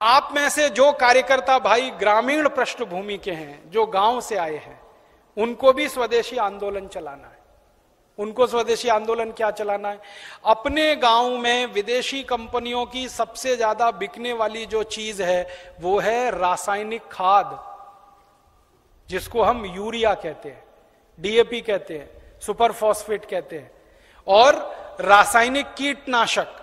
आप में से जो कार्यकर्ता भाई ग्रामीण पृष्ठभूमि के हैं, जो गांव से आए हैं, उनको भी स्वदेशी आंदोलन चलाना है। उनको स्वदेशी आंदोलन क्या चलाना है? अपने गांव में विदेशी कंपनियों की सबसे ज्यादा बिकने वाली जो चीज है वो है रासायनिक खाद, जिसको हम यूरिया कहते हैं, डीएपी कहते हैं, सुपर फॉस्फेट कहते हैं, और रासायनिक कीटनाशक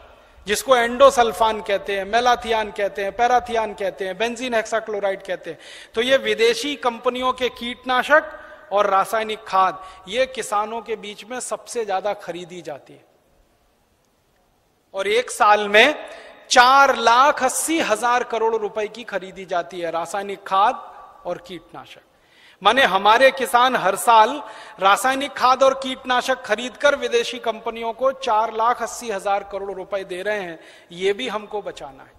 जिसको एंडोसल्फान कहते हैं, मेलाथियान कहते हैं, पैराथियान कहते हैं, बेंजीन हेक्साक्लोराइड कहते हैं। तो ये विदेशी कंपनियों के कीटनाशक और रासायनिक खाद ये किसानों के बीच में सबसे ज्यादा खरीदी जाती है, और एक साल में 4,80,000 करोड़ रुपए की खरीदी जाती है रासायनिक खाद और कीटनाशक। माने हमारे किसान हर साल रासायनिक खाद और कीटनाशक खरीदकर विदेशी कंपनियों को 4,80,000 करोड़ रुपए दे रहे हैं। ये भी हमको बचाना है।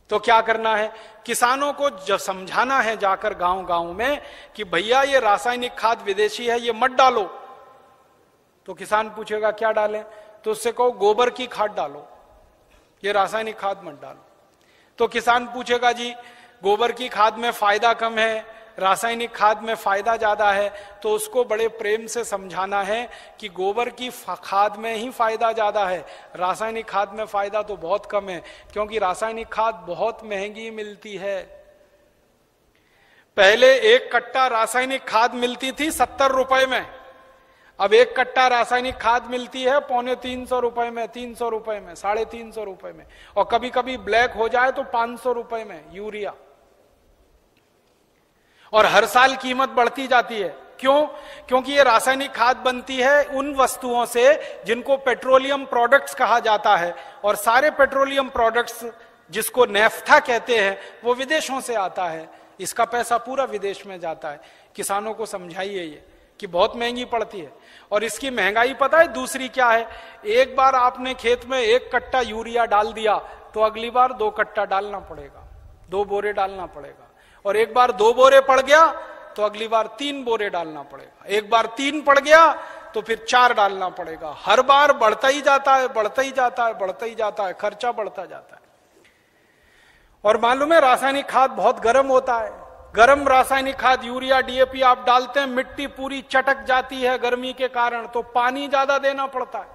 तो क्या करना है? किसानों को जब समझाना है जाकर गांव गांव में कि भैया ये रासायनिक खाद विदेशी है, ये मत डालो। तो किसान पूछेगा क्या डालें? तो उससे कहो गोबर की खाद डालो, ये रासायनिक खाद मत डालो। तो किसान पूछेगा जी गोबर की खाद में फायदा कम है, रासायनिक खाद में फायदा ज्यादा है। तो उसको बड़े प्रेम से समझाना है कि गोबर की खाद में ही फायदा ज्यादा है, रासायनिक खाद में फायदा तो बहुत कम है, क्योंकि रासायनिक खाद बहुत महंगी मिलती है। पहले एक कट्टा रासायनिक खाद मिलती थी 70 रुपए में, अब एक कट्टा रासायनिक खाद मिलती है 250 रुपए में, 300 रुपए में, 350 रुपए में, और कभी कभी ब्लैक हो जाए तो 500 रुपए में यूरिया। और हर साल कीमत बढ़ती जाती है। क्यों? क्योंकि ये रासायनिक खाद बनती है उन वस्तुओं से जिनको पेट्रोलियम प्रोडक्ट्स कहा जाता है, और सारे पेट्रोलियम प्रोडक्ट्स जिसको नेफ्था कहते हैं वो विदेशों से आता है। इसका पैसा पूरा विदेश में जाता है। किसानों को समझाइए ये कि बहुत महंगी पड़ती है। और इसकी महंगाई पता है दूसरी क्या है? एक बार आपने खेत में 1 कट्टा यूरिया डाल दिया तो अगली बार 2 कट्टा डालना पड़ेगा, 2 बोरे डालना पड़ेगा। और एक बार 2 बोरे पड़ गया तो अगली बार 3 बोरे डालना पड़ेगा। एक बार 3 पड़ गया तो फिर 4 डालना पड़ेगा। हर बार बढ़ता ही जाता है, बढ़ता ही जाता है, बढ़ता ही जाता है, खर्चा बढ़ता जाता है। और मालूम है रासायनिक खाद बहुत गर्म होता है। गर्म रासायनिक खाद यूरिया डीएपी आप डालते हैं, मिट्टी पूरी चटक जाती है गर्मी के कारण, तो पानी ज्यादा देना पड़ता है।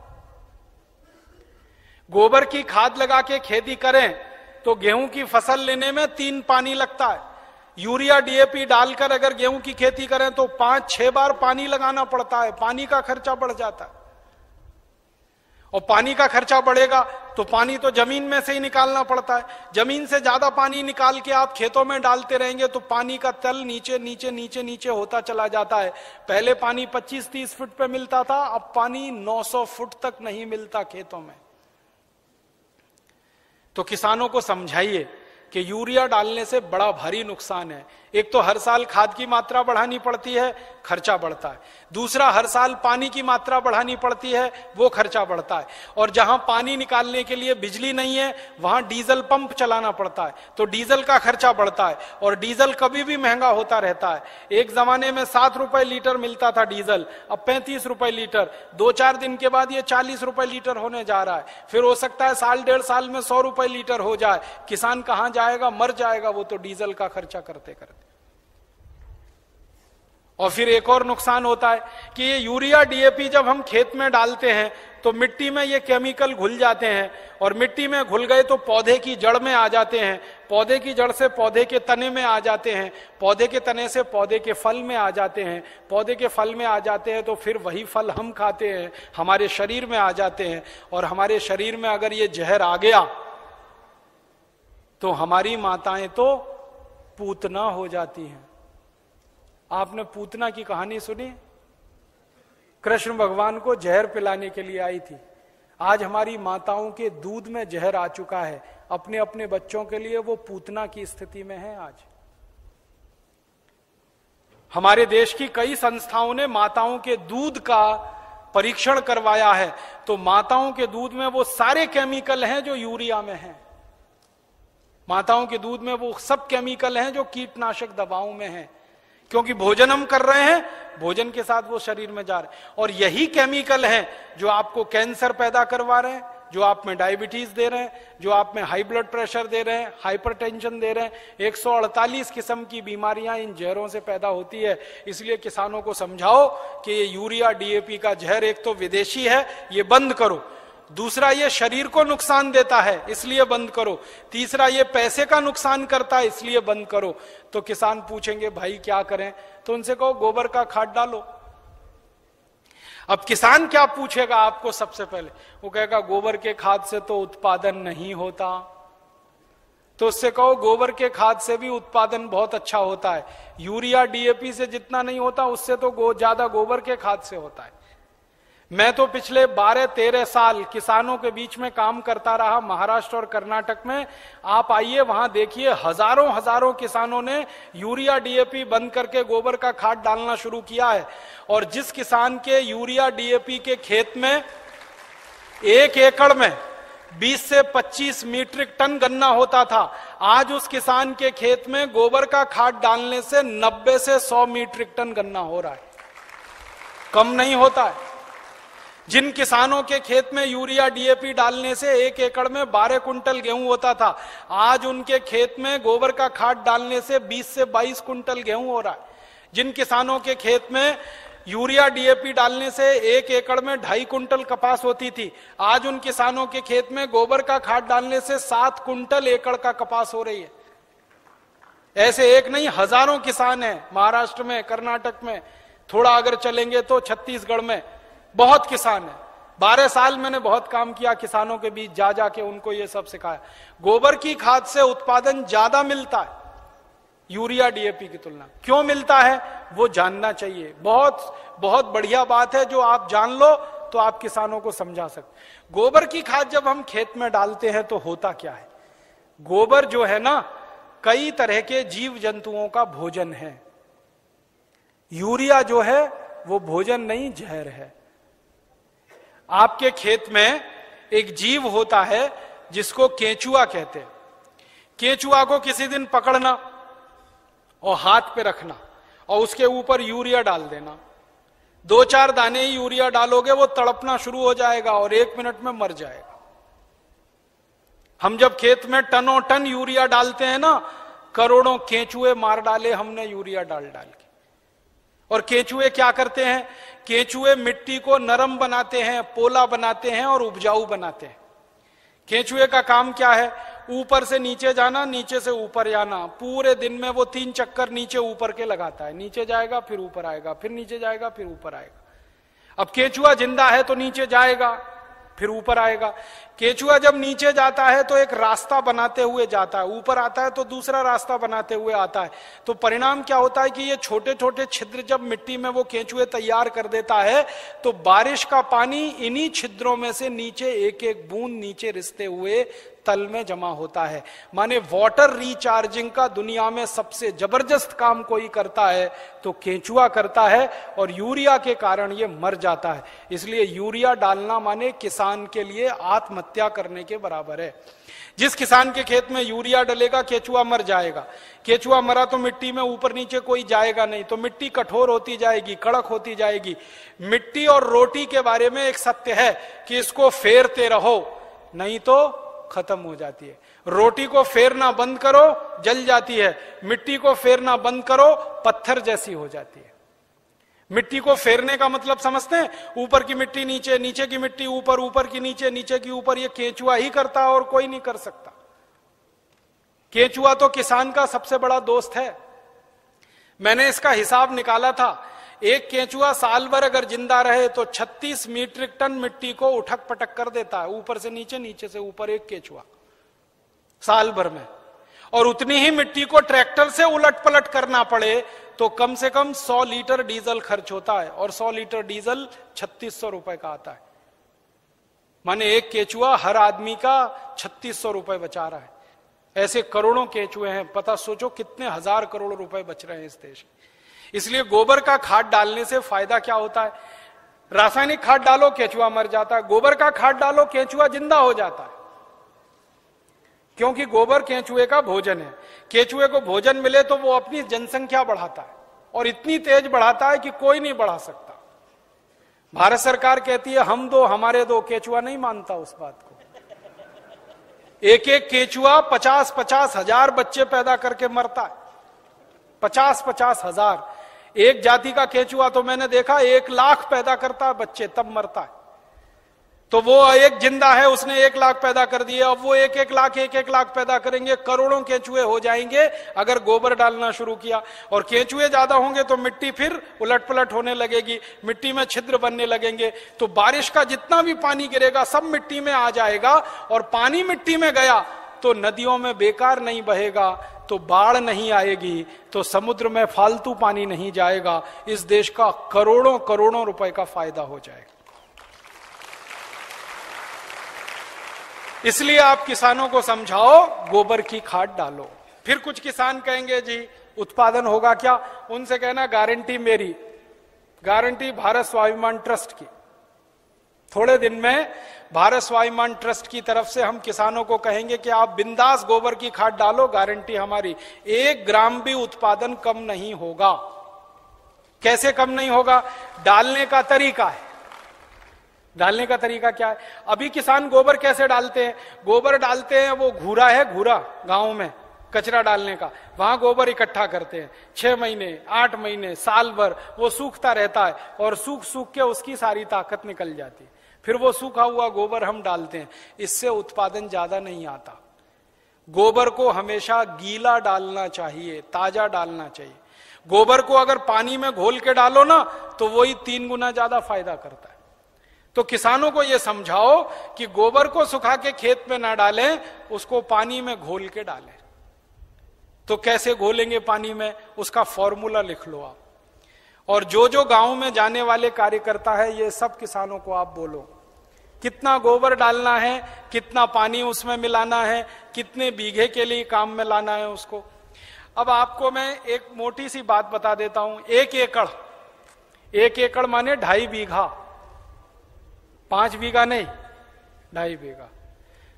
गोबर की खाद लगा के खेती करें तो गेहूं की फसल लेने में 3 पानी लगता है। यूरिया डीएपी डालकर अगर गेहूं की खेती करें तो 5-6 बार पानी लगाना पड़ता है। पानी का खर्चा बढ़ जाता है, और पानी का खर्चा बढ़ेगा तो पानी तो जमीन में से ही निकालना पड़ता है। जमीन से ज्यादा पानी निकाल के आप खेतों में डालते रहेंगे तो पानी का तल नीचे नीचे नीचे नीचे होता चला जाता है। पहले पानी 25-30 फुट पे मिलता था, अब पानी 900 फुट तक नहीं मिलता खेतों में। तो किसानों को समझाइए कि यूरिया डालने से बड़ा भारी नुकसान है। एक तो हर साल खाद की मात्रा बढ़ानी पड़ती है, खर्चा बढ़ता है। दूसरा, हर साल पानी की मात्रा बढ़ानी पड़ती है, वो खर्चा बढ़ता है। और जहां पानी निकालने के लिए बिजली नहीं है वहां डीजल पंप चलाना पड़ता है, तो डीजल का खर्चा बढ़ता है। और डीजल कभी भी महंगा होता रहता है। एक जमाने में 7 रुपए लीटर मिलता था डीजल, अब 35 रुपए लीटर। 2-4 दिन के बाद ये 40 रुपए लीटर होने जा रहा है। फिर हो सकता है 1.5 साल में 100 रुपए लीटर हो जाए। किसान कहां जाएगा? मर जाएगा वो तो डीजल का खर्चा करते करते। और फिर एक और नुकसान होता है कि ये यूरिया डीएपी जब हम खेत में डालते हैं तो मिट्टी में ये केमिकल घुल जाते हैं, और मिट्टी में घुल गए तो पौधे की जड़ में आ जाते हैं, पौधे की जड़ से पौधे के तने में आ जाते हैं, पौधे के तने से पौधे के फल में आ जाते हैं, पौधे के फल में आ जाते हैं तो फिर वही फल हम खाते हैं, हमारे शरीर में आ जाते हैं। और हमारे शरीर में अगर ये जहर आ गया तो हमारी माताएं तो पूतना हो जाती हैं। आपने पूतना की कहानी सुनी? कृष्ण भगवान को जहर पिलाने के लिए आई थी। आज हमारी माताओं के दूध में जहर आ चुका है, अपने अपने बच्चों के लिए वो पूतना की स्थिति में है। आज हमारे देश की कई संस्थाओं ने माताओं के दूध का परीक्षण करवाया है, तो माताओं के दूध में वो सारे केमिकल हैं जो यूरिया में हैं। माताओं के दूध में वो सब केमिकल हैं जो कीटनाशक दवाओं में हैं, क्योंकि भोजन हम कर रहे हैं, भोजन के साथ वो शरीर में जा रहे हैं। और यही केमिकल हैं जो आपको कैंसर पैदा करवा रहे हैं, जो आप में डायबिटीज दे रहे हैं, जो आप में हाई ब्लड प्रेशर दे रहे हैं, हाइपरटेंशन दे रहे हैं। 148 किस्म की बीमारियां इन जहरों से पैदा होती है। इसलिए किसानों को समझाओ कि ये यूरिया डीएपी का जहर एक तो विदेशी है, ये बंद करो। दूसरा, ये शरीर को नुकसान देता है, इसलिए बंद करो। तीसरा, ये पैसे का नुकसान करता है, इसलिए बंद करो। तो किसान पूछेंगे भाई क्या करें? तो उनसे कहो गोबर का खाद डालो। अब किसान क्या पूछेगा आपको? सबसे पहले वो कहेगा गोबर के खाद से तो उत्पादन नहीं होता। तो उससे कहो गोबर के खाद से भी उत्पादन बहुत अच्छा होता है। यूरिया डीएपी से जितना नहीं होता उससे तो ज्यादा गोबर के खाद से होता है। मैं तो पिछले 12-13 साल किसानों के बीच में काम करता रहा, महाराष्ट्र और कर्नाटक में। आप आइए वहां देखिए, हजारों हजारों किसानों ने यूरिया डीएपी बंद करके गोबर का खाद डालना शुरू किया है। और जिस किसान के यूरिया डीएपी के खेत में 1 एकड़ में 20 से 25 मीट्रिक टन गन्ना होता था, आज उस किसान के खेत में गोबर का खाद डालने से 90 से 100 मीट्रिक टन गन्ना हो रहा है। कम नहीं होता है। जिन किसानों के खेत में यूरिया डीएपी डालने से 1 एकड़ में 12 कुंटल गेहूं होता था, आज उनके खेत में गोबर का खाद डालने से 20 से 22 कुंटल गेहूं हो रहा है। जिन किसानों के खेत में यूरिया डीएपी डालने से 1 एकड़ में 2.5 कुंटल कपास होती थी, आज उन किसानों के खेत में गोबर का खाद डालने से 7 कुंटल एकड़ का कपास हो रही है। ऐसे एक नहीं, हजारों किसान हैं महाराष्ट्र में, कर्नाटक में, थोड़ा अगर चलेंगे तो छत्तीसगढ़ में बहुत किसान है। 12 साल मैंने बहुत काम किया किसानों के बीच, जा जाके उनको ये सब सिखाया। गोबर की खाद से उत्पादन ज्यादा मिलता है यूरिया डीएपी की तुलना। क्यों मिलता है वो जानना चाहिए। बहुत बहुत बढ़िया बात है, जो आप जान लो तो आप किसानों को समझा सकते। गोबर की खाद जब हम खेत में डालते हैं तो होता क्या है? गोबर जो है ना, कई तरह के जीव जंतुओं का भोजन है। यूरिया जो है वो भोजन नहीं, जहर है। आपके खेत में एक जीव होता है जिसको केंचुआ कहते हैं। केंचुआ को किसी दिन पकड़ना और हाथ पे रखना और उसके ऊपर यूरिया डाल देना। 2-4 दाने ही यूरिया डालोगे, वो तड़पना शुरू हो जाएगा और 1 मिनट में मर जाएगा। हम जब खेत में टनों टन यूरिया डालते हैं ना, करोड़ों केंचुए मार डाले हमने यूरिया डाल डाल के। और केंचुए क्या करते हैं? केंचुए मिट्टी को नरम बनाते हैं, पोला बनाते हैं और उपजाऊ बनाते हैं। केंचुए का काम क्या है? ऊपर से नीचे जाना, नीचे से ऊपर जाना। पूरे दिन में वो 3 चक्कर नीचे ऊपर के लगाता है। नीचे जाएगा फिर ऊपर आएगा, फिर नीचे जाएगा फिर ऊपर आएगा। अब केंचुआ जिंदा है तो नीचे जाएगा फिर ऊपर आएगा। केंचुआ जब नीचे जाता है तो एक रास्ता बनाते हुए जाता है, ऊपर आता है तो दूसरा रास्ता बनाते हुए आता है। तो परिणाम क्या होता है कि ये छोटे छोटे छिद्र जब मिट्टी में वो केंचुए तैयार कर देता है, तो बारिश का पानी इन्हीं छिद्रों में से नीचे एक एक बूंद नीचे रिसते हुए तल में जमा होता है। माने वाटर रिचार्जिंग का दुनिया में सबसे जबरदस्त काम कोई करता है तो केंचुआ करता है, और यूरिया के कारण ये मर जाता है। इसलिए यूरिया डालना माने किसान के लिए आत्महत्या करने के बराबर है। जिस किसान के खेत में यूरिया डलेगा, केंचुआ मर जाएगा। केंचुआ मरा तो मिट्टी में ऊपर नीचे कोई जाएगा नहीं, तो मिट्टी कठोर होती जाएगी, कड़क होती जाएगी। मिट्टी और रोटी के बारे में एक सत्य है कि इसको फेरते रहो, नहीं तो खत्म हो जाती है। रोटी को फेरना बंद करो, जल जाती है। मिट्टी को फेरना बंद करो, पत्थर जैसी हो जाती है। मिट्टी को फेरने का मतलब समझते हैं? ऊपर की मिट्टी नीचे, नीचे की मिट्टी ऊपर, ऊपर की नीचे, नीचे की ऊपर। ये केंचुआ ही करता है और कोई नहीं कर सकता। केंचुआ तो किसान का सबसे बड़ा दोस्त है। मैंने इसका हिसाब निकाला था। एक केंचुआ साल भर अगर जिंदा रहे तो 36 मीट्रिक टन मिट्टी को उठक पटक कर देता है, ऊपर से नीचे, नीचे से ऊपर, एक केंचुआ साल भर में। और उतनी ही मिट्टी को ट्रैक्टर से उलट पलट करना पड़े तो कम से कम 100 लीटर डीजल खर्च होता है, और 100 लीटर डीजल 3600 रुपए का आता है। माने एक केंचुआ हर आदमी का 3600 रुपए बचा रहा है। ऐसे करोड़ों केंचुए हैं, पता सोचो कितने हजार करोड़ रुपए बच रहे हैं इस देश में। इसलिए गोबर का खाद डालने से फायदा क्या होता है? रासायनिक खाद डालो, केंचुआ मर जाता है। गोबर का खाद डालो, केंचुआ जिंदा हो जाता है। क्योंकि गोबर केंचुए का भोजन है। केंचुए को भोजन मिले तो वो अपनी जनसंख्या बढ़ाता है, और इतनी तेज बढ़ाता है कि कोई नहीं बढ़ा सकता। भारत सरकार कहती है हम दो हमारे दो, केंचुआ नहीं मानता उस बात को। एक एक केचुआ 50-50 हजार बच्चे पैदा करके मरता है। 50-50 हजार। एक जाति का केचुआ तो मैंने देखा 1 लाख पैदा करता है बच्चे, तब मरता है। तो वो एक जिंदा है, उसने 1 लाख पैदा कर दिए, अब वो 1-1 लाख पैदा करेंगे, करोड़ों केंचुए हो जाएंगे अगर गोबर डालना शुरू किया। और केंचुए ज्यादा होंगे तो मिट्टी फिर उलट पलट होने लगेगी, मिट्टी में छिद्र बनने लगेंगे, तो बारिश का जितना भी पानी गिरेगा सब मिट्टी में आ जाएगा। और पानी मिट्टी में गया तो नदियों में बेकार नहीं बहेगा, तो बाढ़ नहीं आएगी, तो समुद्र में फालतू पानी नहीं जाएगा। इस देश का करोड़ों करोड़ों रुपए का फायदा हो जाएगा। इसलिए आप किसानों को समझाओ गोबर की खाद डालो। फिर कुछ किसान कहेंगे जी उत्पादन होगा क्या? उनसे कहना गारंटी मेरी, गारंटी भारत स्वाभिमान ट्रस्ट की। थोड़े दिन में भारत स्वाभिमान ट्रस्ट की तरफ से हम किसानों को कहेंगे कि आप बिंदास गोबर की खाद डालो, गारंटी हमारी, 1 ग्राम भी उत्पादन कम नहीं होगा। कैसे कम नहीं होगा? डालने का तरीका है। डालने का तरीका क्या है? अभी किसान गोबर कैसे डालते हैं? गोबर डालते हैं, वो घूरा है, घूरा गांव में कचरा डालने का, वहां गोबर इकट्ठा करते हैं। 6 महीने 8 महीने साल भर वो सूखता रहता है और सूख सूख के उसकी सारी ताकत निकल जाती है। फिर वो सूखा हुआ गोबर हम डालते हैं, इससे उत्पादन ज्यादा नहीं आता। गोबर को हमेशा गीला डालना चाहिए, ताजा डालना चाहिए। गोबर को अगर पानी में घोल के डालो ना तो वही 3 गुना ज्यादा फायदा करता है। तो किसानों को यह समझाओ कि गोबर को सुखा के खेत में ना डालें, उसको पानी में घोल के डालें। तो कैसे घोलेंगे पानी में, उसका फॉर्मूला लिख लो आप। और जो जो गांव में जाने वाले कार्यकर्ता है, ये सब किसानों को आप बोलो कितना गोबर डालना है, कितना पानी उसमें मिलाना है, कितने बीघे के लिए काम में लाना है उसको। अब आपको मैं एक मोटी सी बात बता देता हूं। 1 एकड़ माने 2.5 बीघा, 5 बीघा नहीं, 2.5 बीघा।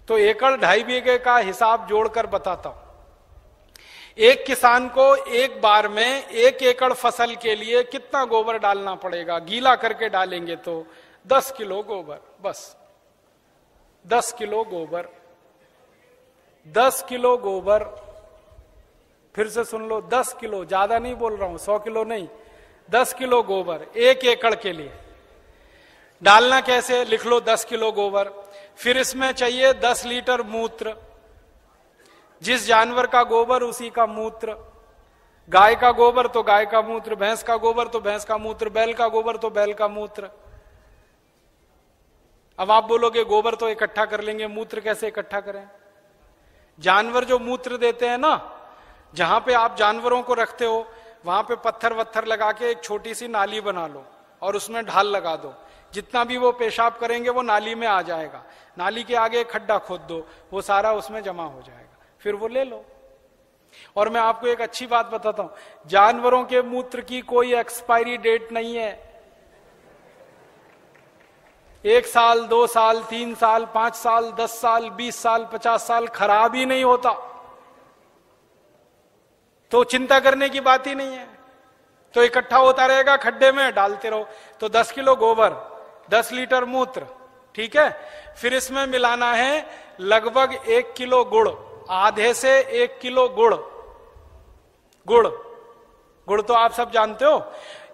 तो एकड़ 2.5 बीघे का हिसाब जोड़कर बताता हूं। एक किसान को एक बार में 1 एकड़ फसल के लिए कितना गोबर डालना पड़ेगा? गीला करके डालेंगे तो 10 किलो गोबर, बस 10 किलो गोबर, 10 किलो गोबर। फिर से सुन लो, 10 किलो, ज्यादा नहीं बोल रहा हूं, 100 किलो नहीं, 10 किलो गोबर 1 एकड़ के लिए। डालना कैसे? लिख लो 10 किलो गोबर। फिर इसमें चाहिए 10 लीटर मूत्र, जिस जानवर का गोबर उसी का मूत्र। गाय का गोबर तो गाय का मूत्र, भैंस का गोबर तो भैंस का मूत्र, बैल का गोबर तो बैल का मूत्र। अब आप बोलोगे गोबर तो इकट्ठा कर लेंगे, मूत्र कैसे इकट्ठा करें? जानवर जो मूत्र देते हैं ना, जहां पे आप जानवरों को रखते हो वहां पे पत्थर वत्थर लगा के एक छोटी सी नाली बना लो और उसमें ढाल लगा दो। जितना भी वो पेशाब करेंगे वो नाली में आ जाएगा। नाली के आगे एक खड्डा खोद दो, वो सारा उसमें जमा हो जाएगा, फिर वो ले लो। और मैं आपको एक अच्छी बात बताता हूं, जानवरों के मूत्र की कोई एक्सपायरी डेट नहीं है। 1 साल, 2 साल, 3 साल, 5 साल, 10 साल, 20 साल, 50 साल खराब ही नहीं होता। तो चिंता करने की बात ही नहीं है। तो इकट्ठा होता रहेगा, खड्डे में डालते रहो। तो 10 किलो गोबर, 10 लीटर मूत्र, ठीक है। फिर इसमें मिलाना है लगभग 1 किलो गुड़, आधे से 1 किलो गुड़। गुड़ तो आप सब जानते हो।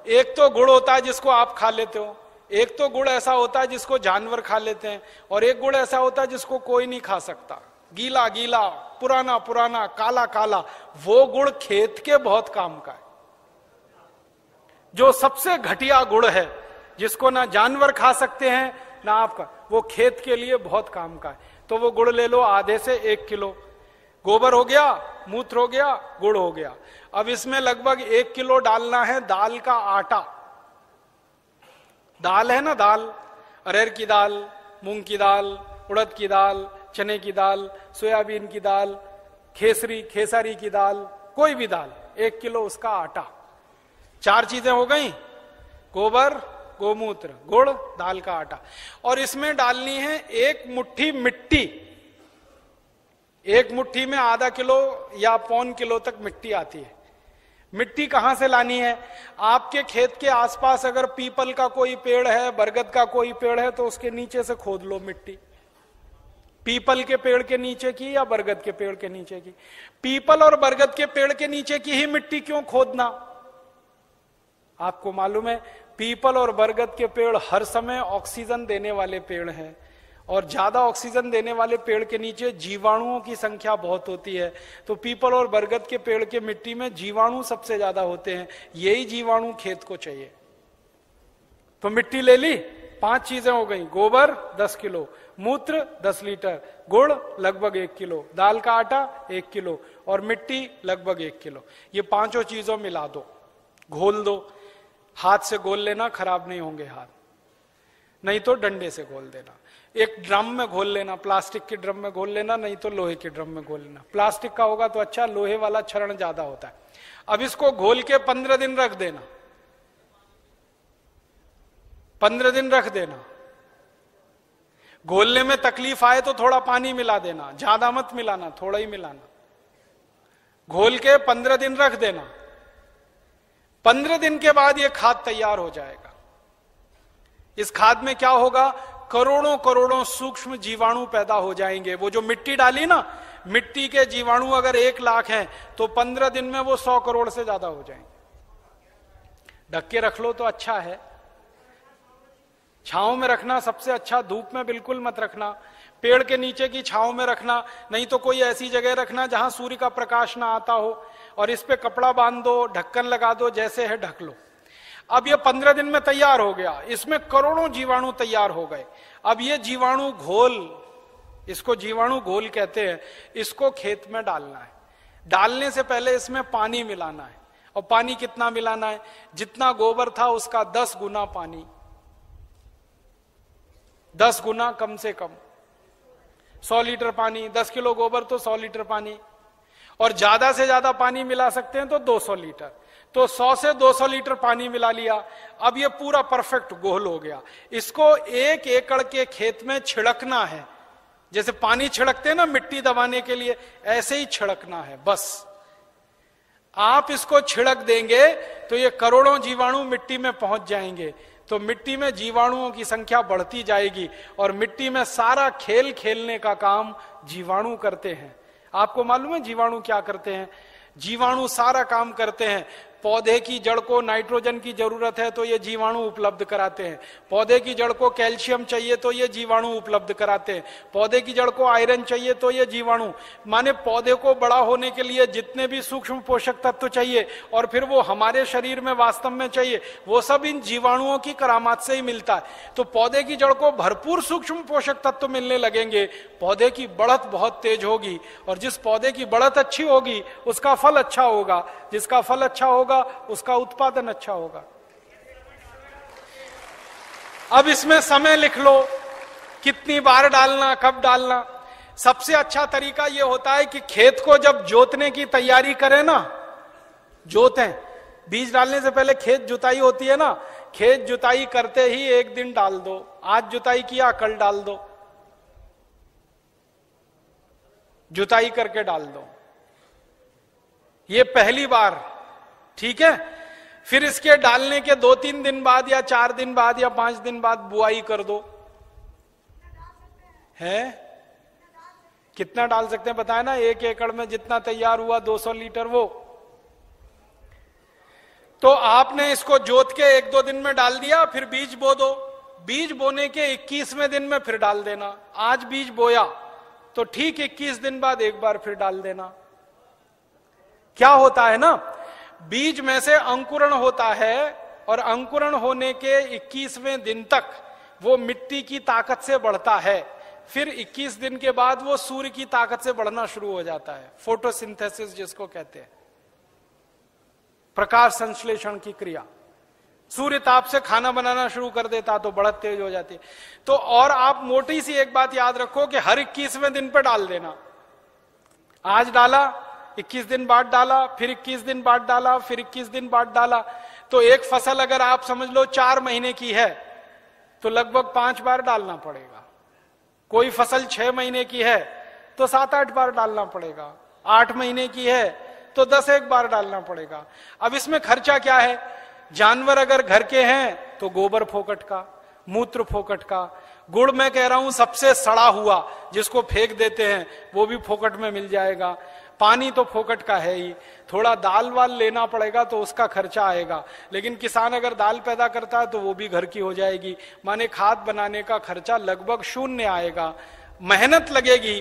एक तो गुड़ होता है जिसको आप खा लेते हो, एक तो गुड़ ऐसा होता है जिसको जानवर खा लेते हैं, और एक गुड़ ऐसा होता है जिसको कोई नहीं खा सकता, गीला गीला, पुराना पुराना, काला काला। वो गुड़ खेत के बहुत काम का है। जो सबसे घटिया गुड़ है, जिसको ना जानवर खा सकते हैं ना आपका, वो खेत के लिए बहुत काम का है। तो वो गुड़ ले लो, आधे से 1 किलो। गोबर हो गया, मूत्र हो गया, गुड़ हो गया। अब इसमें लगभग 1 किलो डालना है दाल का आटा। दाल है ना, दाल, अरहर की दाल, मूंग की दाल, उड़द की दाल, चने की दाल, सोयाबीन की दाल, खेसारी की दाल, कोई भी दाल, 1 किलो उसका आटा। 4 चीजें हो गई, गोबर, गोमूत्र, गुड़, दाल का आटा। और इसमें डालनी है 1 मुट्ठी मिट्टी। 1 मुट्ठी में आधा किलो या 1.25 किलो तक मिट्टी आती है। मिट्टी कहां से लानी है? आपके खेत के आसपास अगर पीपल का कोई पेड़ है, बरगद का कोई पेड़ है, तो उसके नीचे से खोद लो मिट्टी। पीपल के पेड़ के नीचे की या बरगद के पेड़ के नीचे की? पीपल और बरगद के पेड़ के नीचे की ही मिट्टी क्यों खोदना? आपको मालूम है पीपल और बरगद के पेड़ हर समय ऑक्सीजन देने वाले पेड़ हैं, और ज्यादा ऑक्सीजन देने वाले पेड़ के नीचे जीवाणुओं की संख्या बहुत होती है। तो पीपल और बरगद के पेड़ के मिट्टी में जीवाणु सबसे ज्यादा होते हैं, यही जीवाणु खेत को चाहिए। तो मिट्टी ले ली, 5 चीजें हो गई, गोबर 10 किलो, मूत्र 10 लीटर, गुड़ लगभग 1 किलो, दाल का आटा 1 किलो और मिट्टी लगभग 1 किलो। ये 5 चीजों मिला दो, घोल दो। हाथ से घोल लेना, खराब नहीं होंगे हाथ, नहीं तो डंडे से घोल देना। एक ड्रम में घोल लेना, प्लास्टिक के ड्रम में घोल लेना, नहीं तो लोहे के ड्रम में घोल लेना। प्लास्टिक का होगा तो अच्छा, लोहे वाला क्षरण ज्यादा होता है। अब इसको घोल के 15 दिन रख देना, 15 दिन रख देना। घोलने में तकलीफ आए तो थोड़ा पानी मिला देना, ज्यादा मत मिलाना, थोड़ा ही मिलाना। घोल के 15 दिन रख देना। 15 दिन के बाद यह खाद तैयार हो जाएगा। इस खाद में क्या होगा, करोड़ों करोड़ों सूक्ष्म जीवाणु पैदा हो जाएंगे। वो जो मिट्टी डाली ना, मिट्टी के जीवाणु अगर 1 लाख हैं तो 15 दिन में वो 100 करोड़ से ज्यादा हो जाएंगे। ढक के रख लो तो अच्छा है, छांव में रखना सबसे अच्छा, धूप में बिल्कुल मत रखना, पेड़ के नीचे की छांव में रखना, नहीं तो कोई ऐसी जगह रखना जहां सूर्य का प्रकाश ना आता हो, और इस पे कपड़ा बांध दो, ढक्कन लगा दो, जैसे है ढक लो। अब ये 15 दिन में तैयार हो गया, इसमें करोड़ों जीवाणु तैयार हो गए। अब ये जीवाणु घोल, इसको जीवाणु घोल कहते हैं, इसको खेत में डालना है। डालने से पहले इसमें पानी मिलाना है, और पानी कितना मिलाना है, जितना गोबर था उसका 10 गुना पानी, 10 गुना कम से कम। 100 लीटर पानी, 10 किलो गोबर तो 100 लीटर पानी, और ज्यादा से ज्यादा पानी मिला सकते हैं तो 200 लीटर। तो 100 से 200 लीटर पानी मिला लिया। अब ये पूरा परफेक्ट घोल हो गया। इसको 1 एकड़ के खेत में छिड़कना है, जैसे पानी छिड़कते हैं ना मिट्टी दबाने के लिए, ऐसे ही छिड़कना है बस। आप इसको छिड़क देंगे तो ये करोड़ों जीवाणु मिट्टी में पहुंच जाएंगे, तो मिट्टी में जीवाणुओं की संख्या बढ़ती जाएगी, और मिट्टी में सारा खेल खेलने का काम जीवाणु करते हैं। आपको मालूम है जीवाणु क्या करते हैं? जीवाणु सारा काम करते हैं। पौधे की जड़ को नाइट्रोजन की जरूरत है तो ये जीवाणु उपलब्ध कराते हैं। पौधे की जड़ को कैल्शियम चाहिए तो ये जीवाणु उपलब्ध कराते हैं। पौधे की जड़ को आयरन चाहिए तो ये जीवाणु, माने पौधे को बड़ा होने के लिए जितने भी सूक्ष्म पोषक तत्व चाहिए और फिर वो हमारे शरीर में वास्तव में चाहिए, वो सब इन जीवाणुओं की करामात से ही मिलता है। तो पौधे की जड़ को भरपूर सूक्ष्म पोषक तत्व मिलने लगेंगे, पौधे की बढ़त बहुत तेज होगी, और जिस पौधे की बढ़त अच्छी होगी उसका फल अच्छा होगा, जिसका फल अच्छा होगा उसका उत्पादन अच्छा होगा। अब इसमें समय लिख लो, कितनी बार डालना, कब डालना। सबसे अच्छा तरीका यह होता है कि खेत को जब जोतने की तैयारी करें ना, जोतें, बीज डालने से पहले खेत जुताई होती है ना, खेत जुताई करते ही 1 दिन डाल दो। आज जुताई किया, कल डाल दो, जुताई करके डाल दो। ये पहली बार, ठीक है। फिर इसके डालने के 2-3 दिन बाद या 4 दिन बाद या 5 दिन बाद बुआई कर दो। है कितना डाल सकते हैं बताए ना? 1 एकड़ में जितना तैयार हुआ 200 लीटर वो। तो आपने इसको जोत के 1-2 दिन में डाल दिया, फिर बीज बो दो। बीज बोने के 21वें दिन में फिर डाल देना। आज बीज बोया तो ठीक 21 दिन बाद एक बार फिर डाल देना। क्या होता है ना, बीज में से अंकुरण होता है, और अंकुरण होने के 21वें दिन तक वो मिट्टी की ताकत से बढ़ता है। फिर 21 दिन के बाद वो सूर्य की ताकत से बढ़ना शुरू हो जाता है, फोटोसिंथेसिस जिसको कहते हैं, प्रकाश संश्लेषण की क्रिया। सूर्य ताप से खाना बनाना शुरू कर देता तो बढ़त तेज हो जाती है। तो और आप मोटी सी एक बात याद रखो कि हर 21वें दिन पे डाल देना। आज डाला, 21 दिन बाद डाला, फिर 21 दिन बाद डाला, फिर 21 दिन बाद डाला। तो एक फसल अगर आप समझ लो 4 महीने की है तो लगभग 5 बार डालना पड़ेगा। कोई फसल 6 महीने की है तो 7-8 बार डालना पड़ेगा। 8 महीने की है तो 10-1 बार डालना पड़ेगा। अब इसमें खर्चा क्या है? जानवर अगर घर के हैं तो गोबर फोकट का, मूत्र फोकट का, गुड़ मैं कह रहा हूं सबसे सड़ा हुआ, जिसको फेंक देते हैं, वो भी फोकट में मिल जाएगा। पानी तो फोकट का है ही, थोड़ा दाल वाल लेना पड़ेगा तो उसका खर्चा आएगा, लेकिन किसान अगर दाल पैदा करता है तो वो भी घर की हो जाएगी। माने खाद बनाने का खर्चा लगभग शून्य आएगा, मेहनत लगेगी,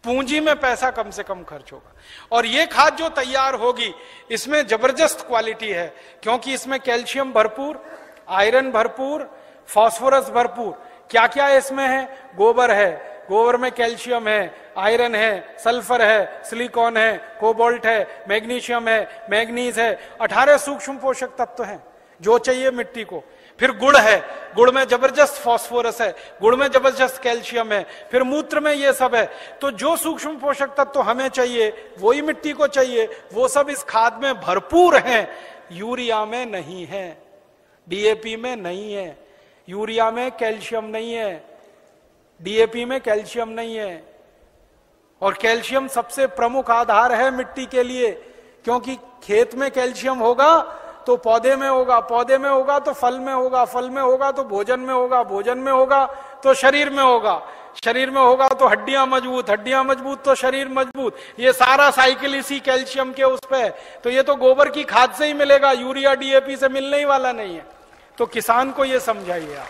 पूंजी में पैसा कम से कम खर्च होगा। और ये खाद जो तैयार होगी इसमें जबरदस्त क्वालिटी है, क्योंकि इसमें कैल्शियम भरपूर, आयरन भरपूर, फास्फोरस भरपूर। क्या क्या इसमें है? गोबर है, गोबर में कैल्शियम है, आयरन है, सल्फर है, सिलिकॉन है, कोबाल्ट है, मैग्नीशियम है, मैग्नीज है, 18 सूक्ष्म पोषक तत्व हैं जो चाहिए मिट्टी को। फिर गुड़ है, गुड़ में जबरदस्त फास्फोरस है, गुड़ में जबरदस्त कैल्शियम है, फिर मूत्र में ये सब है। तो जो सूक्ष्म पोषक तत्व हमें चाहिए वही मिट्टी को चाहिए, वो सब इस खाद में भरपूर हैं। यूरिया में नहीं है, डीएपी में नहीं है, यूरिया में कैल्शियम नहीं है, डीएपी में कैल्शियम नहीं है। और कैल्शियम सबसे प्रमुख आधार है मिट्टी के लिए, क्योंकि खेत में कैल्शियम होगा तो पौधे में होगा, पौधे में होगा तो फल में होगा, फल में होगा तो भोजन में होगा, भोजन में होगा तो शरीर में होगा, शरीर में होगा तो हड्डियां मजबूत, हड्डियां मजबूत तो शरीर मजबूत। ये सारा साइकिल इसी कैल्शियम के उस पे है। तो ये तो गोबर की खाद से ही मिलेगा, यूरिया डीएपी से मिलने ही वाला नहीं है। तो किसान को ये समझाइए आप।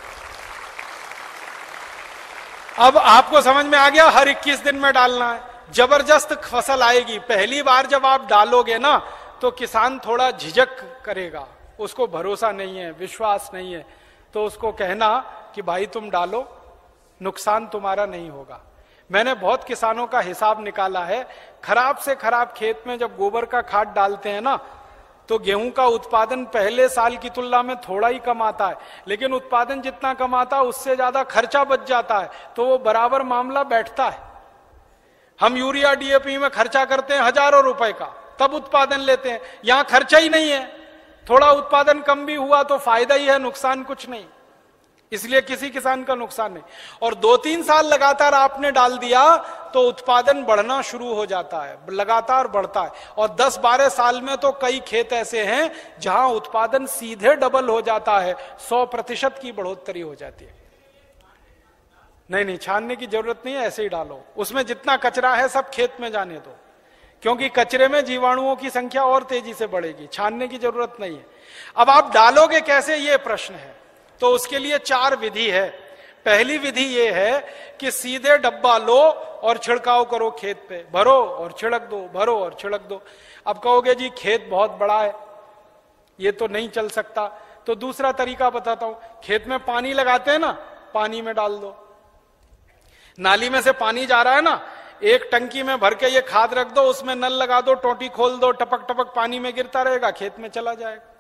अब आपको समझ में आ गया, हर 21 दिन में डालना है, जबरदस्त फसल आएगी। पहली बार जब आप डालोगे ना तो किसान थोड़ा झिझक करेगा, उसको भरोसा नहीं है, विश्वास नहीं है, तो उसको कहना कि भाई तुम डालो, नुकसान तुम्हारा नहीं होगा। मैंने बहुत किसानों का हिसाब निकाला है, खराब से खराब खेत में जब गोबर का खाद डालते हैं ना तो गेहूं का उत्पादन पहले साल की तुलना में थोड़ा ही कम आता है, लेकिन उत्पादन जितना कम आता है उससे ज्यादा खर्चा बच जाता है, तो वो बराबर मामला बैठता है। हम यूरिया डीएपी में खर्चा करते हैं हजारों रुपए का, तब उत्पादन लेते हैं। यहां खर्चा ही नहीं है, थोड़ा उत्पादन कम भी हुआ तो फायदा ही है, नुकसान कुछ नहीं, इसलिए किसी किसान का नुकसान नहीं। और 2-3 साल लगातार आपने डाल दिया तो उत्पादन बढ़ना शुरू हो जाता है, लगातार बढ़ता है। और 10-12 साल में तो कई खेत ऐसे हैं जहां उत्पादन सीधे डबल हो जाता है, 100% की बढ़ोतरी हो जाती है। नहीं, छानने की जरूरत नहीं है, ऐसे ही डालो। उसमें जितना कचरा है सब खेत में जाने दो, क्योंकि कचरे में जीवाणुओं की संख्या और तेजी से बढ़ेगी, छानने की जरूरत नहीं है। अब आप डालोगे कैसे, ये प्रश्न है। तो उसके लिए 4 विधि है। पहली विधि ये है कि सीधे डब्बा लो और छिड़काव करो, खेत पे भरो और छिड़क दो, भरो और छिड़क दो। अब कहोगे जी खेत बहुत बड़ा है, ये तो नहीं चल सकता, तो दूसरा तरीका बताता हूं। खेत में पानी लगाते हैं ना, पानी में डाल दो। नाली में से पानी जा रहा है ना, एक टंकी में भर के ये खाद रख दो, उसमें नल लगा दो, टोटी खोल दो, टपक टपक पानी में गिरता रहेगा, खेत में चला जाएगा।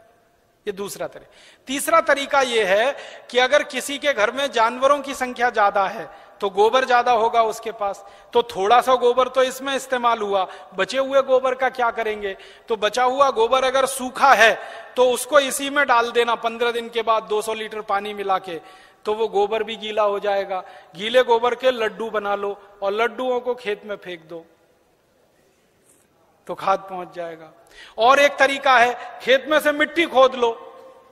ये दूसरा तरीका। तीसरा तरीका ये है कि अगर किसी के घर में जानवरों की संख्या ज्यादा है तो गोबर ज्यादा होगा उसके पास, तो थोड़ा सा गोबर तो इसमें इस्तेमाल हुआ, बचे हुए गोबर का क्या करेंगे? तो बचा हुआ गोबर अगर सूखा है तो उसको इसी में डाल देना 15 दिन के बाद 200 लीटर पानी मिला के, तो वो गोबर भी गीला हो जाएगा। गीले गोबर के लड्डू बना लो और लड्डुओं को खेत में फेंक दो, तो खाद पहुंच जाएगा। और एक तरीका है, खेत में से मिट्टी खोद लो,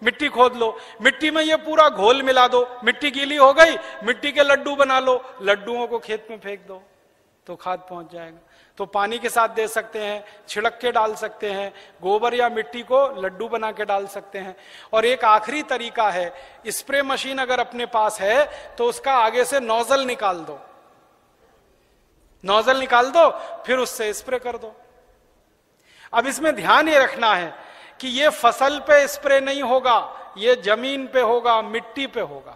मिट्टी खोद लो, मिट्टी में ये पूरा घोल मिला दो, मिट्टी गीली हो गई, मिट्टी के लड्डू बना लो, लड्डुओं को खेत में फेंक दो, तो खाद पहुंच जाएगा। तो पानी के साथ दे सकते हैं, छिड़क के डाल सकते हैं, गोबर या मिट्टी को लड्डू बना के डाल सकते हैं। और एक आखिरी तरीका है, स्प्रे मशीन अगर अपने पास है तो उसका आगे से नोजल निकाल दो, नोजल निकाल दो, फिर उससे स्प्रे कर दो। अब इसमें ध्यान ये रखना है कि ये फसल पे स्प्रे नहीं होगा, ये जमीन पे होगा, मिट्टी पे होगा।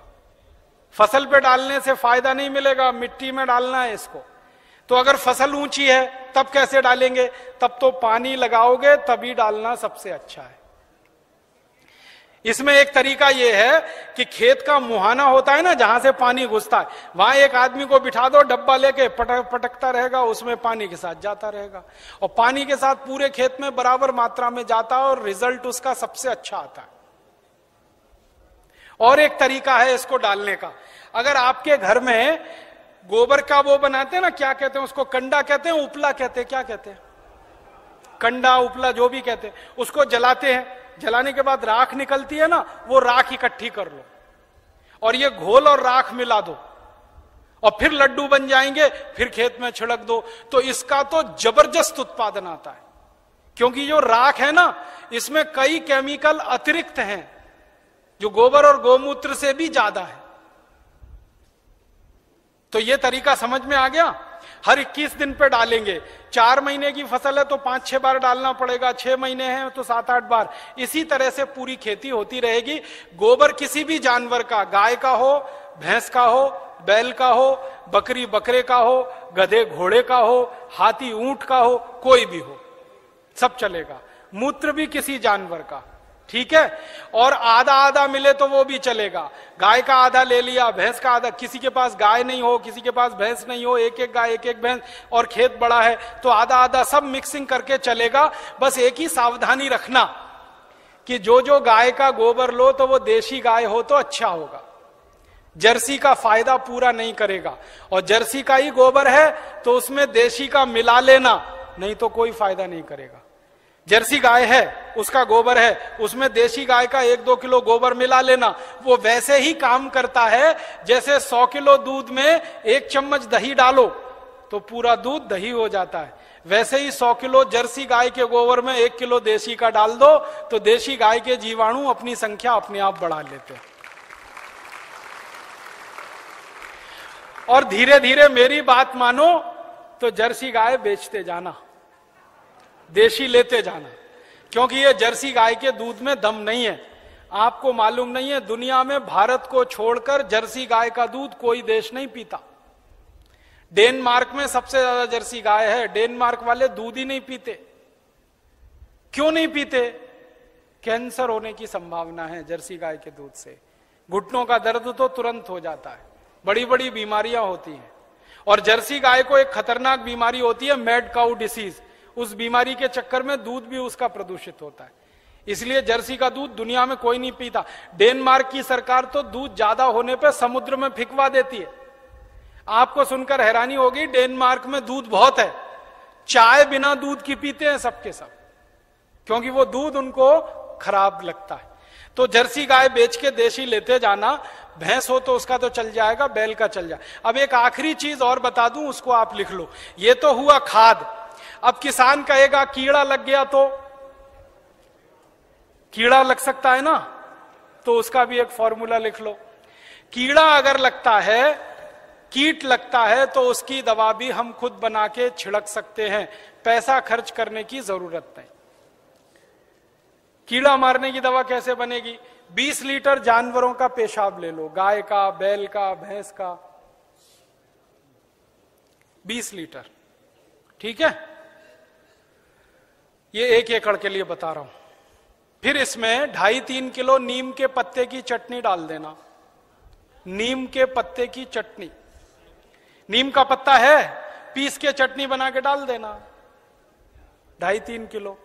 फसल पे डालने से फायदा नहीं मिलेगा, मिट्टी में डालना है इसको। तो अगर फसल ऊंची है तब कैसे डालेंगे? तब तो पानी लगाओगे तभी डालना सबसे अच्छा है। इसमें एक तरीका यह है कि खेत का मुहाना होता है ना, जहां से पानी घुसता है, वहां एक आदमी को बिठा दो, डब्बा लेके पटकता रहेगा, उसमें पानी के साथ जाता रहेगा, और पानी के साथ पूरे खेत में बराबर मात्रा में जाता है और रिजल्ट उसका सबसे अच्छा आता है। और एक तरीका है इसको डालने का, अगर आपके घर में गोबर का वो बनाते हैं ना, क्या कहते हैं उसको, कंडा कहते हैं, उपला कहते हैं, क्या कहते हैं, कंडा उपला जो भी कहते हैं, उसको जलाते हैं, जलाने के बाद राख निकलती है ना, वो राख इकट्ठी कर लो और ये घोल और राख मिला दो और फिर लड्डू बन जाएंगे, फिर खेत में छिड़क दो, तो इसका तो जबरदस्त उत्पादन आता है। क्योंकि जो राख है ना, इसमें कई केमिकल अतिरिक्त हैं जो गोबर और गोमूत्र से भी ज्यादा है। तो ये तरीका समझ में आ गया। हर 21 दिन पे डालेंगे। 4 महीने की फसल है तो 5-6 बार डालना पड़ेगा, 6 महीने हैं तो 7-8 बार। इसी तरह से पूरी खेती होती रहेगी। गोबर किसी भी जानवर का, गाय का हो, भैंस का हो, बैल का हो, बकरी बकरे का हो, गधे घोड़े का हो, हाथी ऊंट का हो, कोई भी हो, सब चलेगा। मूत्र भी किसी जानवर का, ठीक है। और आधा आधा मिले तो वो भी चलेगा। गाय का आधा ले लिया, भैंस का आधा, किसी के पास गाय नहीं हो, किसी के पास भैंस नहीं हो, एक एक गाय एक एक भैंस, और खेत बड़ा है तो आधा आधा, सब मिक्सिंग करके चलेगा। बस एक ही सावधानी रखना कि जो जो गाय का गोबर लो तो वो देशी गाय हो तो अच्छा होगा। जर्सी का फायदा पूरा नहीं करेगा, और जर्सी का ही गोबर है तो उसमें देशी का मिला लेना, नहीं तो कोई फायदा नहीं करेगा। जर्सी गाय है, उसका गोबर है, उसमें देशी गाय का 1-2 किलो गोबर मिला लेना, वो वैसे ही काम करता है जैसे 100 किलो दूध में 1 चम्मच दही डालो तो पूरा दूध दही हो जाता है। वैसे ही 100 किलो जर्सी गाय के गोबर में 1 किलो देशी का डाल दो तो देशी गाय के जीवाणु अपनी संख्या अपने आप बढ़ा लेते हैं। और धीरे धीरे मेरी बात मानो तो जर्सी गाय बेचते जाना, देशी लेते जाना, क्योंकि ये जर्सी गाय के दूध में दम नहीं है। आपको मालूम नहीं है, दुनिया में भारत को छोड़कर जर्सी गाय का दूध कोई देश नहीं पीता। डेनमार्क में सबसे ज्यादा जर्सी गाय है। डेनमार्क वाले दूध ही नहीं पीते। क्यों नहीं पीते? कैंसर होने की संभावना है जर्सी गाय के दूध से। घुटनों का दर्द तो तुरंत हो जाता है, बड़ी बड़ी बीमारियां होती हैं। और जर्सी गाय को एक खतरनाक बीमारी होती है, मैड काउ डिसीज। उस बीमारी के चक्कर में दूध भी उसका प्रदूषित होता है, इसलिए जर्सी का दूध दुनिया में कोई नहीं पीता। डेनमार्क की सरकार तो दूध ज्यादा होने पे समुद्र में फेंकवा देती है। आपको सुनकर हैरानी होगी, डेनमार्क में दूध बहुत है, चाय बिना दूध की पीते हैं सबके सब, क्योंकि वो दूध उनको खराब लगता है। तो जर्सी गाय बेच के देशी लेते जाना। भैंस हो तो उसका तो चल जाएगा, बैल का चल जाए। अब एक आखिरी चीज और बता दूं, उसको आप लिख लो। ये तो हुआ खाद। अब किसान कहेगा कीड़ा लग गया तो, कीड़ा लग सकता है ना, तो उसका भी एक फॉर्मूला लिख लो। कीड़ा अगर लगता है, कीट लगता है, तो उसकी दवा भी हम खुद बना के छिड़क सकते हैं, पैसा खर्च करने की जरूरत नहीं। कीड़ा मारने की दवा कैसे बनेगी? 20 लीटर जानवरों का पेशाब ले लो, गाय का, बैल का, भैंस का, 20 लीटर, ठीक है। ये 1 एकड़ के लिए बता रहा हूं। फिर इसमें 2.5-3 किलो नीम के पत्ते की चटनी डाल देना। नीम के पत्ते की चटनी, नीम का पत्ता है, पीस के चटनी बना के डाल देना, 2.5-3 किलो।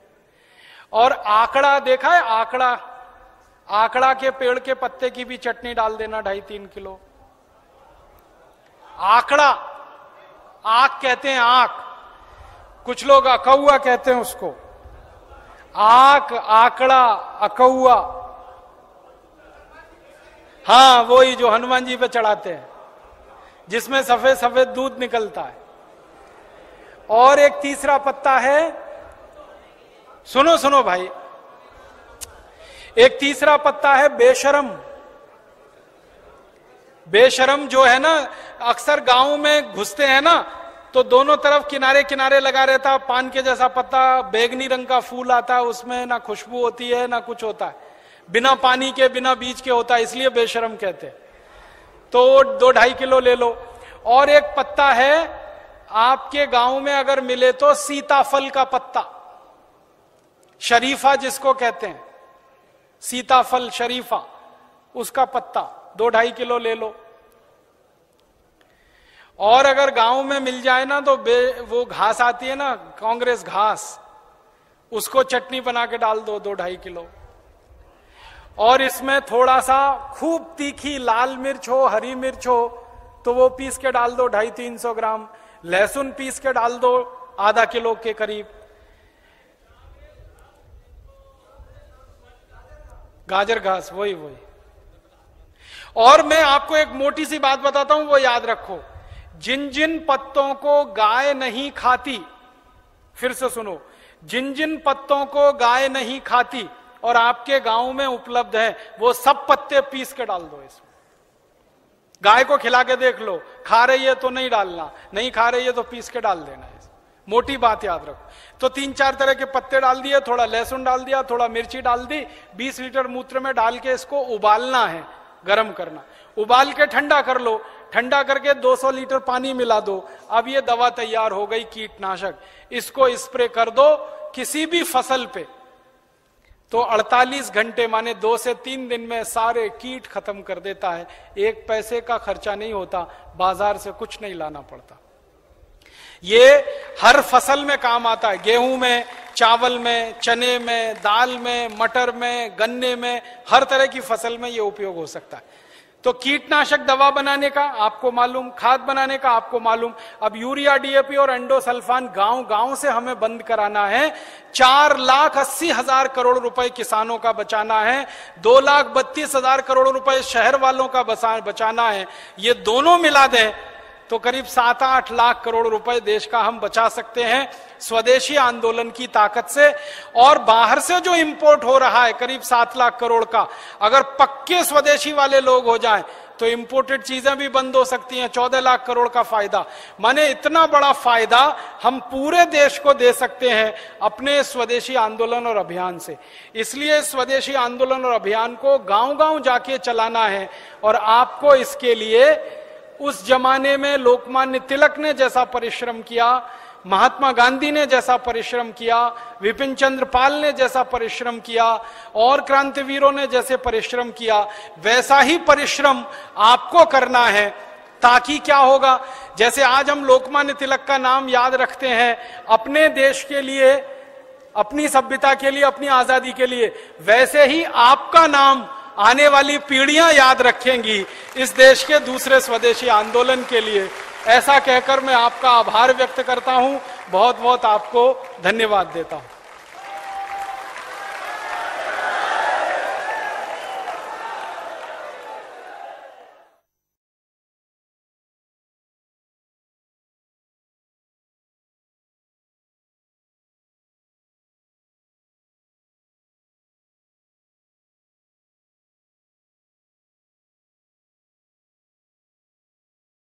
और आकड़ा देखा है? आकड़ा, आकड़ा के पेड़ के पत्ते की भी चटनी डाल देना, 2.5-3 किलो। आकड़ा, आक कहते हैं, आक, कुछ लोग अकौआ कहते हैं उसको। आक, आकड़ा, अकौआ, हाँ वही जो हनुमान जी पे चढ़ाते हैं, जिसमें सफेद सफेद दूध निकलता है। और एक तीसरा पत्ता है, सुनो सुनो भाई, एक तीसरा पत्ता है बेशरम। बेशरम जो है ना, अक्सर गांव में घुसते हैं ना, तो दोनों तरफ किनारे किनारे लगा रहता है, पान के जैसा पत्ता, बैगनी रंग का फूल आता है, उसमें ना खुशबू होती है ना कुछ होता है, बिना पानी के बिना बीज के होता है, इसलिए बेशरम कहते हैं। तो 2-2.5 किलो ले लो। और एक पत्ता है आपके गांव में अगर मिले तो, सीताफल का पत्ता, शरीफा जिसको कहते हैं, सीताफल शरीफा, उसका पत्ता 2-2.5 किलो ले लो। और अगर गांव में मिल जाए ना तो वो घास आती है ना, कांग्रेस घास, उसको चटनी बना के डाल दो, 2-2.5 किलो। और इसमें थोड़ा सा खूब तीखी लाल मिर्च हो, हरी मिर्च हो, तो वो पीस के डाल दो, 250-300 ग्राम। लहसुन पीस के डाल दो, आधा किलो के करीब। गाजर घास, वही वही। और मैं आपको एक मोटी सी बात बताता हूं, वो याद रखो, जिन जिन पत्तों को गाय नहीं खाती, फिर से सुनो, जिन जिन पत्तों को गाय नहीं खाती और आपके गांव में उपलब्ध है, वो सब पत्ते पीस के डाल दो इसमें। गाय को खिला के देख लो, खा रही है तो नहीं डालना, नहीं खा रही है तो पीस के डाल देना है। मोटी बात याद रखो। तो 3-4 तरह के पत्ते डाल दिए, थोड़ा लहसुन डाल दिया, थोड़ा मिर्ची डाल दी, 20 लीटर मूत्र में डाल के इसको उबालना है, गर्म करना, उबाल के ठंडा कर लो, ठंडा करके 200 लीटर पानी मिला दो। अब ये दवा तैयार हो गई, कीटनाशक। इसको स्प्रे कर दो किसी भी फसल पे, तो 48 घंटे माने 2 से 3 दिन में सारे कीट खत्म कर देता है। 1 पैसे का खर्चा नहीं होता, बाजार से कुछ नहीं लाना पड़ता। ये हर फसल में काम आता है, गेहूं में, चावल में, चने में, दाल में, मटर में, गन्ने में, हर तरह की फसल में ये उपयोग हो सकता है। तो कीटनाशक दवा बनाने का आपको मालूम, खाद बनाने का आपको मालूम। अब यूरिया, डीएपी और एंडोसल्फान गांव गांव से हमें बंद कराना है। 4,80,000 करोड़ रुपए किसानों का बचाना है, 2,32,000 करोड़ रुपए शहर वालों का बचाना है। ये दोनों मिला दें तो करीब 7-8 लाख करोड़ रुपए देश का हम बचा सकते हैं स्वदेशी आंदोलन की ताकत से। और बाहर से जो इंपोर्ट हो रहा है करीब 7 लाख करोड़ का, अगर पक्के स्वदेशी वाले लोग हो जाएं तो इंपोर्टेड चीजें भी बंद हो सकती हैं। 14 लाख करोड़ का फायदा, माने इतना बड़ा फायदा हम पूरे देश को दे सकते हैं अपने स्वदेशी आंदोलन और अभियान से। इसलिए स्वदेशी आंदोलन और अभियान को गांव गांव जाके चलाना है। और आपको इसके लिए उस जमाने में लोकमान्य तिलक ने जैसा परिश्रम किया, महात्मा गांधी ने जैसा परिश्रम किया, विपिन चंद्र पाल ने जैसा परिश्रम किया और क्रांतिवीरों ने जैसे परिश्रम किया, वैसा ही परिश्रम आपको करना है। ताकि क्या होगा, जैसे आज हम लोकमान्य तिलक का नाम याद रखते हैं अपने देश के लिए, अपनी सभ्यता के लिए, अपनी आजादी के लिए, वैसे ही आपका नाम आने वाली पीढ़ियां याद रखेंगी इस देश के दूसरे स्वदेशी आंदोलन के लिए। ऐसा कहकर मैं आपका आभार व्यक्त करता हूं, बहुत बहुत आपको धन्यवाद देता हूं।